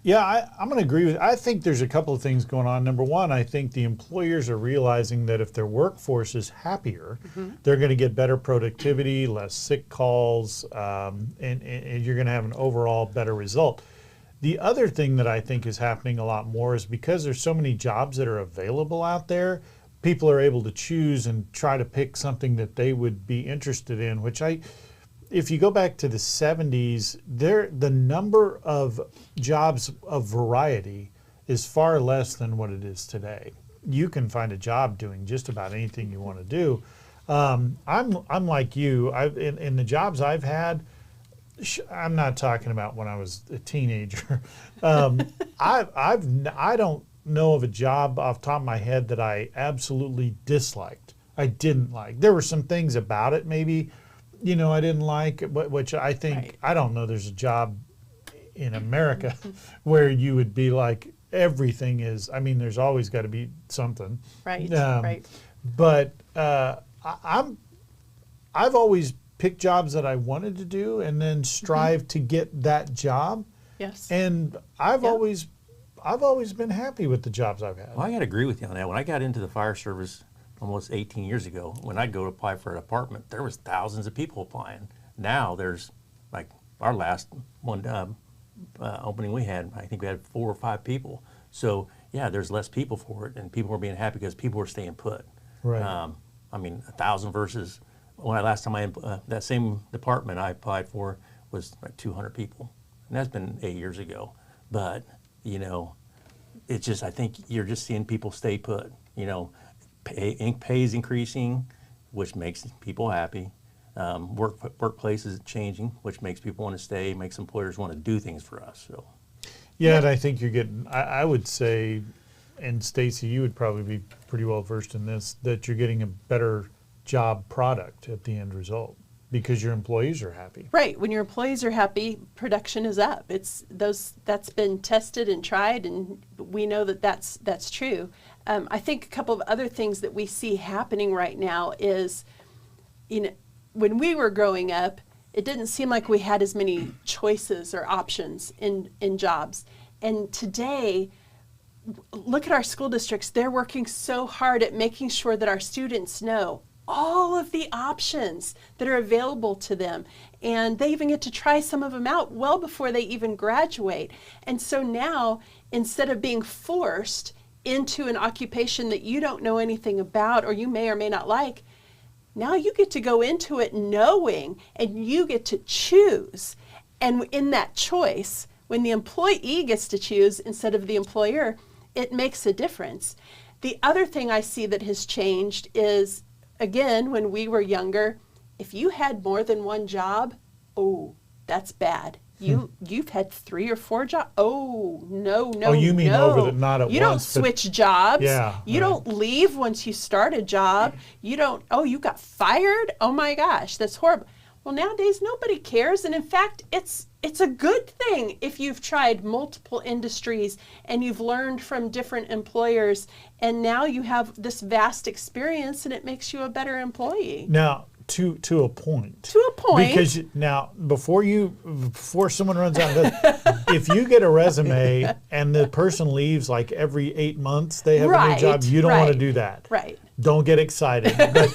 [SPEAKER 1] Yeah, I'm going to agree with. I think there's a couple of things going on. Number one, I think the employers are realizing that if their workforce is happier, they're going to get better productivity, less sick calls, and you're going to have an overall better result. The other thing that I think is happening a lot more is because there's so many jobs that are available out there, people are able to choose and try to pick something that they would be interested in, which if you go back to the 70s, the number of jobs of variety is far less than what it is today. You can find a job doing just about anything you want to do. I'm like you. In the jobs I've had, I'm not talking about when I was a teenager. I don't know of a job off the top of my head that I absolutely disliked. I didn't like. There were some things about it maybe, I didn't like, which I think, I don't know there's a job in America where you would be like, everything is, there's always got to be something.
[SPEAKER 3] Right, right.
[SPEAKER 1] But I've always picked jobs that I wanted to do and then strive to get that job.
[SPEAKER 3] Yes.
[SPEAKER 1] And I've always been happy with the jobs I've had.
[SPEAKER 7] Well, I got to agree with you on that. When I got into the fire service, almost 18 years ago, when I'd go to apply for an apartment, there was thousands of people applying. Now there's, like our last one opening we had, I think we had 4 or 5 people. So yeah, there's less people for it, and people are being happy because people are staying put.
[SPEAKER 1] Right.
[SPEAKER 7] I mean, 1,000 versus last time that same department I applied for was like 200 people, and that's been 8 years ago. But you know, it's just, I think you're just seeing people stay put. You know, pay is increasing, which makes people happy. Workplace is changing, which makes people want to stay, makes employers want to do things for us. So.
[SPEAKER 1] Yeah, and I think you're getting, I would say, and Stacy, you would probably be pretty well versed in this, that you're getting a better job product at the end result because your employees are happy.
[SPEAKER 3] Right. When your employees are happy, production is up. That's been tested and tried, and we know that that's true. I think a couple of other things that we see happening right now is, you know, when we were growing up, it didn't seem like we had as many choices or options in jobs. And today, look at our school districts. They're working so hard at making sure that our students know all of the options that are available to them. And they even get to try some of them out well before they even graduate. And so now, instead of being forced into an occupation that you don't know anything about or you may or may not like, now you get to go into it knowing, and you get to choose. And in that choice, when the employee gets to choose instead of the employer, it makes a difference. The other thing I see that has changed is, again, when we were younger, if you had more than one job, oh, that's bad. You've had 3 or 4 jobs. Oh, no.
[SPEAKER 1] Oh, you mean
[SPEAKER 3] no.
[SPEAKER 1] over the, not at
[SPEAKER 3] you
[SPEAKER 1] once.
[SPEAKER 3] You don't switch jobs.
[SPEAKER 1] Yeah.
[SPEAKER 3] You don't leave once you start a job. You don't, oh, you got fired? Oh my gosh, that's horrible. Well, nowadays nobody cares, and in fact, it's a good thing if you've tried multiple industries and you've learned from different employers, and now you have this vast experience, and it makes you a better employee.
[SPEAKER 1] Now, to a point.
[SPEAKER 3] To a point.
[SPEAKER 1] Because now, before someone runs out, if you get a resume and the person leaves like every 8 months, they have a new job. You don't want to do that.
[SPEAKER 3] Right.
[SPEAKER 1] Don't get excited. But,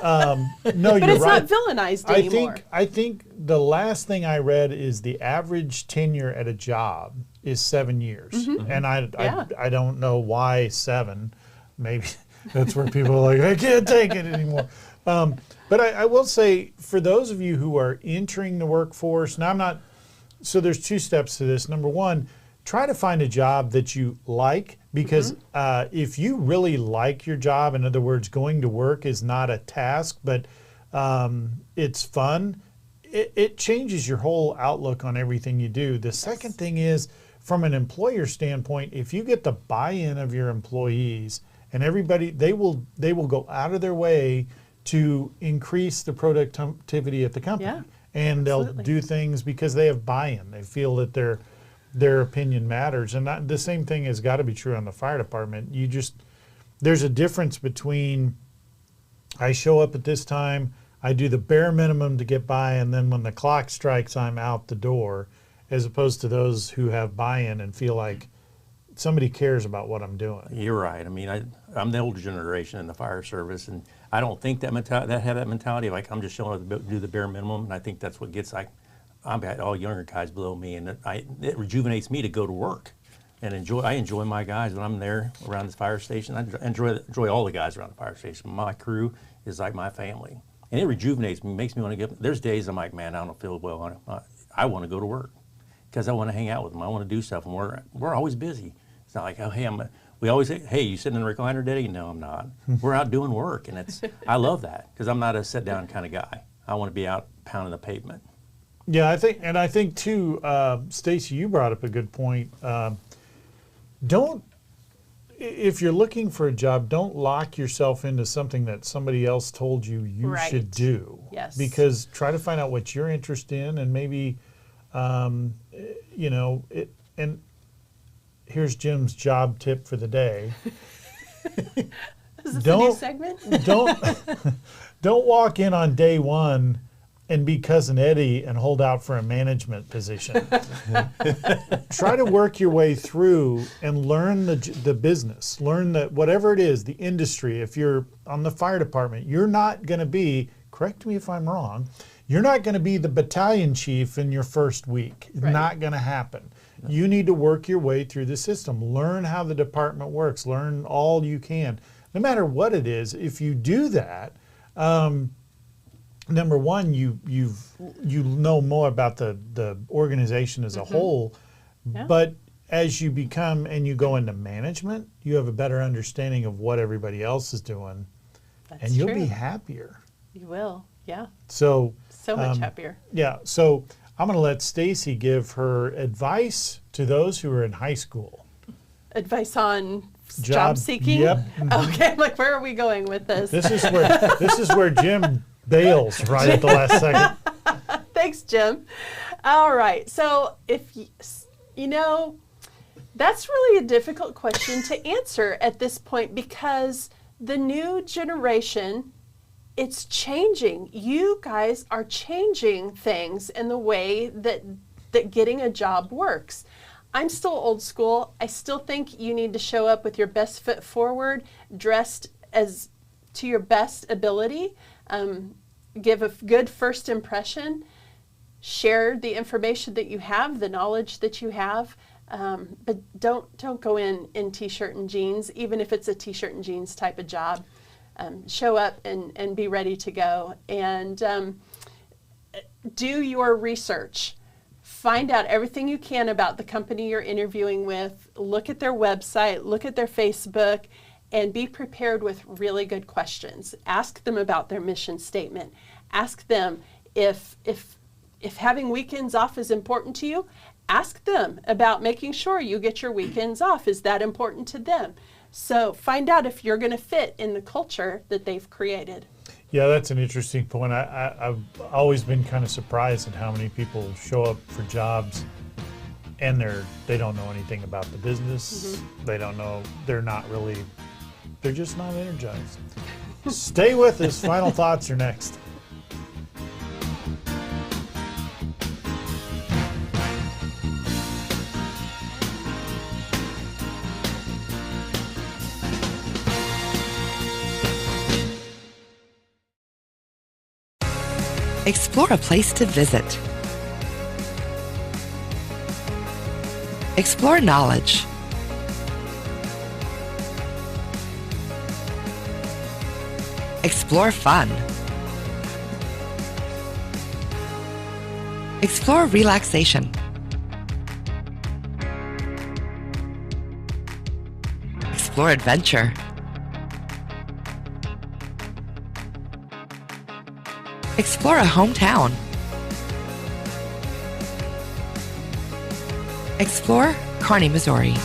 [SPEAKER 1] no,
[SPEAKER 3] but
[SPEAKER 1] you're
[SPEAKER 3] it's
[SPEAKER 1] right.
[SPEAKER 3] not villainized anymore.
[SPEAKER 1] I think the last thing I read is the average tenure at a job is 7 years, and I don't know why 7. Maybe that's where people are like, I can't take it anymore. But I will say, for those of you who are entering the workforce, now so there's 2 steps to this. Number 1, try to find a job that you like, because if you really like your job, in other words, going to work is not a task, but it's fun, it changes your whole outlook on everything you do. The second thing is, from an employer standpoint, if you get the buy-in of your employees and everybody, they will go out of their way to increase the productivity at the company.
[SPEAKER 3] Yeah,
[SPEAKER 1] and they'll do things because they have buy-in. They feel that their opinion matters. And the same thing has got to be true on the fire department. There's a difference between, I show up at this time, I do the bare minimum to get by, and then when the clock strikes, I'm out the door, as opposed to those who have buy-in and feel like somebody cares about what I'm doing.
[SPEAKER 7] You're right. I mean, I'm the older generation in the fire service, and I don't think that have that mentality. Like, I'm just showing up to do the bare minimum, and I think that's what gets I'm all younger guys below me, and it rejuvenates me to go to work and I enjoy my guys when I'm there around the fire station. I enjoy all the guys around the fire station. My crew is like my family, and it rejuvenates me, makes me want to get. There's days I'm like, man, I don't feel well. I want to go to work because I want to hang out with them. I want to do stuff, and we're always busy. It's not like, oh, hey, we always say, hey, you sitting in the recliner today? No, I'm not. We're out doing work, and I love that because I'm not a sit-down kind of guy. I want to be out pounding the pavement.
[SPEAKER 1] Yeah, I think too, Stacy, you brought up a good point. If you're looking for a job, don't lock yourself into something that somebody else told you should do.
[SPEAKER 3] Yes.
[SPEAKER 1] Because try to find out what you're interested in, and maybe, and here's Jim's job tip for the day.
[SPEAKER 3] Is this a new segment?
[SPEAKER 1] Don't walk in on day one and be Cousin Eddie and hold out for a management position. Try to work your way through and learn the business. Learn whatever it is, the industry. If you're on the fire department, you're not going to be, correct me if I'm wrong, you're not going to be the battalion chief in your first week. It's not going to happen. No. You need to work your way through the system. Learn how the department works. Learn all you can. No matter what it is, if you do that, number one, you know more about the organization as a whole, but as you become and you go into management, you have a better understanding of what everybody else is doing, and you'll be happier.
[SPEAKER 3] You will, yeah.
[SPEAKER 1] So
[SPEAKER 3] much happier.
[SPEAKER 1] Yeah. So I'm going to let Stacy give her advice to those who are in high school.
[SPEAKER 3] Advice on job seeking?
[SPEAKER 1] Yep.
[SPEAKER 3] Okay, I'm like, where are we going with this?
[SPEAKER 1] This is where Jim bails right at the last second.
[SPEAKER 3] Thanks, Jim. All right. So if you know, that's really a difficult question to answer at this point because the new generation, it's changing. You guys are changing things in the way that getting a job works. I'm still old school. I still think you need to show up with your best foot forward, dressed as to your best ability, give a good first impression, share the information that you have, the knowledge that you have, but don't go in t-shirt and jeans, even if it's a t-shirt and jeans type of job. Show up and be ready to go, and do your research. Find out everything you can about the company you're interviewing with. Look at their website, look at their Facebook, and be prepared with really good questions. Ask them about their mission statement. Ask them if having weekends off is important to you. Ask them about making sure you get your weekends off. Is that important to them? So find out if you're going to fit in the culture that they've created.
[SPEAKER 1] Yeah, that's an interesting point. I've always been kind of surprised at how many people show up for jobs and they don't know anything about the business. They don't know. They're just not energized. Stay with us. Final thoughts are next.
[SPEAKER 16] Explore a place to visit. Explore knowledge. Explore fun. Explore relaxation. Explore adventure. Explore a hometown. Explore Kearney, Missouri.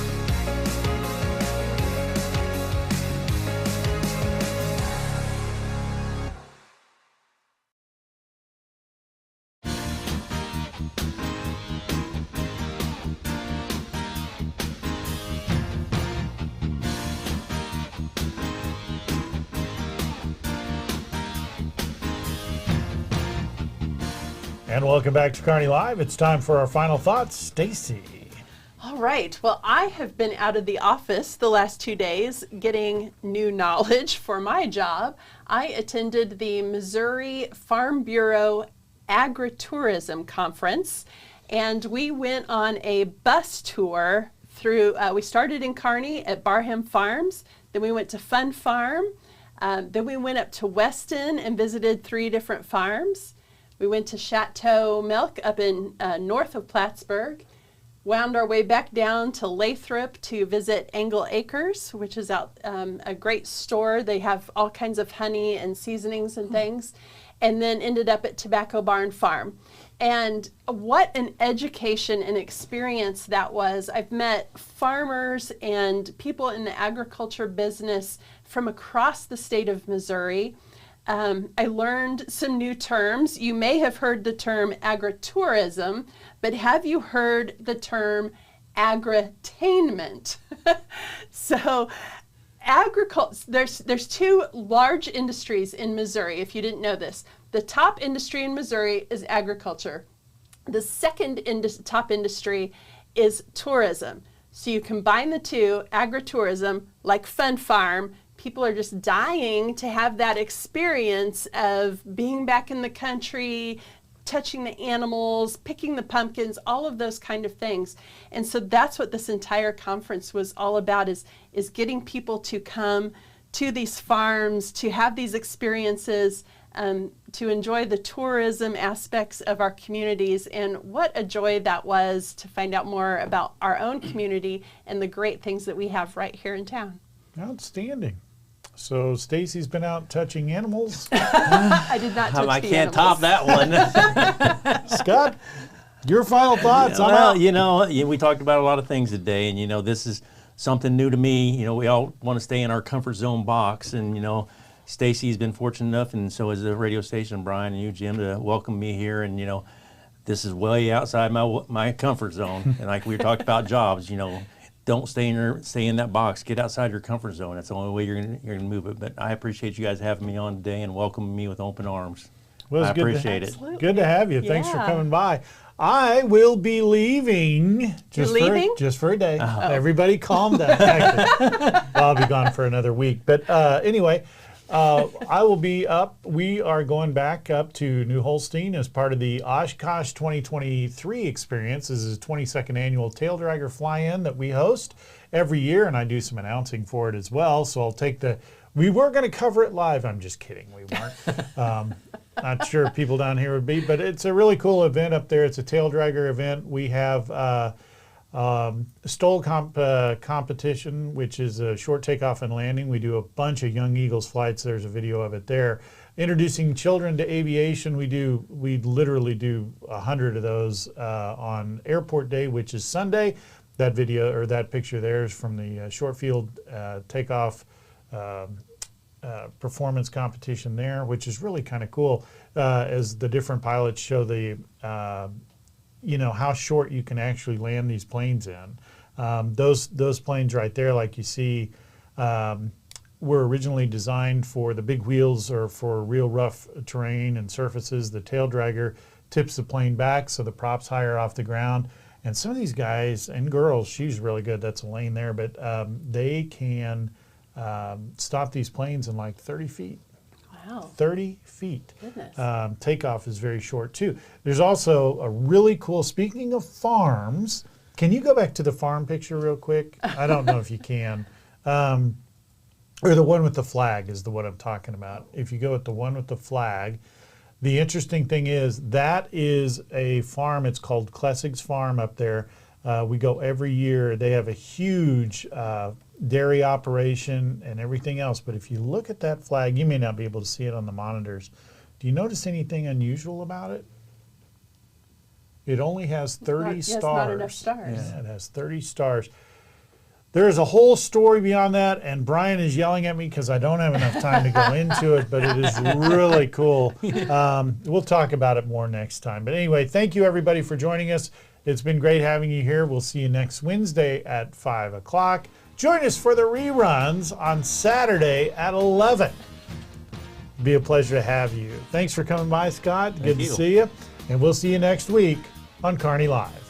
[SPEAKER 1] And welcome back to Kearney Live. It's time for our final thoughts. Stacy.
[SPEAKER 3] All right. Well, I have been out of the office the last 2 days getting new knowledge for my job. I attended the Missouri Farm Bureau Agritourism Conference, and we went on a bus tour through, we started in Kearney at Barham Farms, then we went to Fun Farm, then we went up to Weston and visited 3 different farms. We went to Chateau Milk up in north of Plattsburgh, wound our way back down to Lathrop to visit Angle Acres, which is out a great store. They have all kinds of honey and seasonings and things, and then ended up at Tobacco Barn Farm. And what an education and experience that was. I've met farmers and people in the agriculture business from across the state of Missouri. I learned some new terms. You may have heard the term agritourism, but have you heard the term agritainment? So agriculture, there's two large industries in Missouri, if you didn't know this. The top industry in Missouri is agriculture. The second top industry is tourism. So you combine the two, agritourism, like Fun Farm. People are just dying to have that experience of being back in the country, touching the animals, picking the pumpkins, all of those kind of things. And so that's what this entire conference was all about, is getting people to come to these farms, to have these experiences, to enjoy the tourism aspects of our communities. And what a joy that was to find out more about our own community and the great things that we have right here in town.
[SPEAKER 1] Outstanding. So Stacy's been out touching animals.
[SPEAKER 3] I did not touch
[SPEAKER 7] I
[SPEAKER 3] the
[SPEAKER 7] can't
[SPEAKER 3] animals.
[SPEAKER 7] top that one.
[SPEAKER 1] Scott, your final thoughts? I'm
[SPEAKER 7] Well,
[SPEAKER 1] out.
[SPEAKER 7] we talked about a lot of things today, and this is something new to me. We all want to stay in our comfort zone box, and Stacy's been fortunate enough, and so has the radio station, Brian and you, Jim, to welcome me here, and this is way outside my comfort zone. And like we talked about jobs, don't stay in that box. Get outside your comfort zone. That's the only way you're gonna move it. But I appreciate you guys having me on today and welcoming me with open arms.
[SPEAKER 1] Well,
[SPEAKER 7] I appreciate it.
[SPEAKER 1] Good to have you. Thanks for coming by. I will be leaving just for a day.
[SPEAKER 7] Oh.
[SPEAKER 1] Everybody calm down. Actually, I'll be gone for another week. But anyway, I will be up. We are going back up to New Holstein as part of the Oshkosh 2023 experience. This is a 22nd annual Tail Dragger Fly-In that we host every year, and I do some announcing for it as well. So I'll take we were going to cover it live. I'm just kidding. We weren't. Not sure if people down here would be, but it's a really cool event up there. It's a Tail Dragger event. We have STOL competition, which is a short takeoff and landing. We do a bunch of Young Eagles flights. There's a video of it there. Introducing children to aviation. We literally do 100 of those on Airport Day, which is Sunday. That video or that picture there is from the short field takeoff performance competition there, which is really kind of cool as the different pilots show the how short you can actually land these planes in. Those planes right there, like you see, were originally designed for the big wheels or for real rough terrain and surfaces. The tail dragger tips the plane back so the prop's higher off the ground. And some of these guys and girls, she's really good, that's a lane there, but they can stop these planes in like 30 feet.
[SPEAKER 3] Wow.
[SPEAKER 1] 30 feet.
[SPEAKER 3] Goodness.
[SPEAKER 1] Takeoff is very short too. There's also a really cool, speaking of farms, can you go back to the farm picture real quick? I don't know if you can. Or the one with the flag is the one I'm talking about. If you go with the one with the flag, the interesting thing is that is a farm. It's called Klessig's Farm up there. We go every year. They have a huge dairy operation and everything else. But if you look at that flag, you may not be able to see it on the monitors. Do you notice anything unusual about it? It only has 30 stars.
[SPEAKER 3] Not enough stars.
[SPEAKER 1] Yeah, it has 30 stars. There's a whole story beyond that, and Brian is yelling at me because I don't have enough time to go into it, but it is really cool. We'll talk about it more next time. But anyway, thank you everybody for joining us. It's been great having you here. We'll see you next Wednesday at 5 o'clock. Join us for the reruns on Saturday at 11. It'll be a pleasure to have you. Thanks for coming by, Scott. Good to see you. And we'll see you next week on Kearney Live.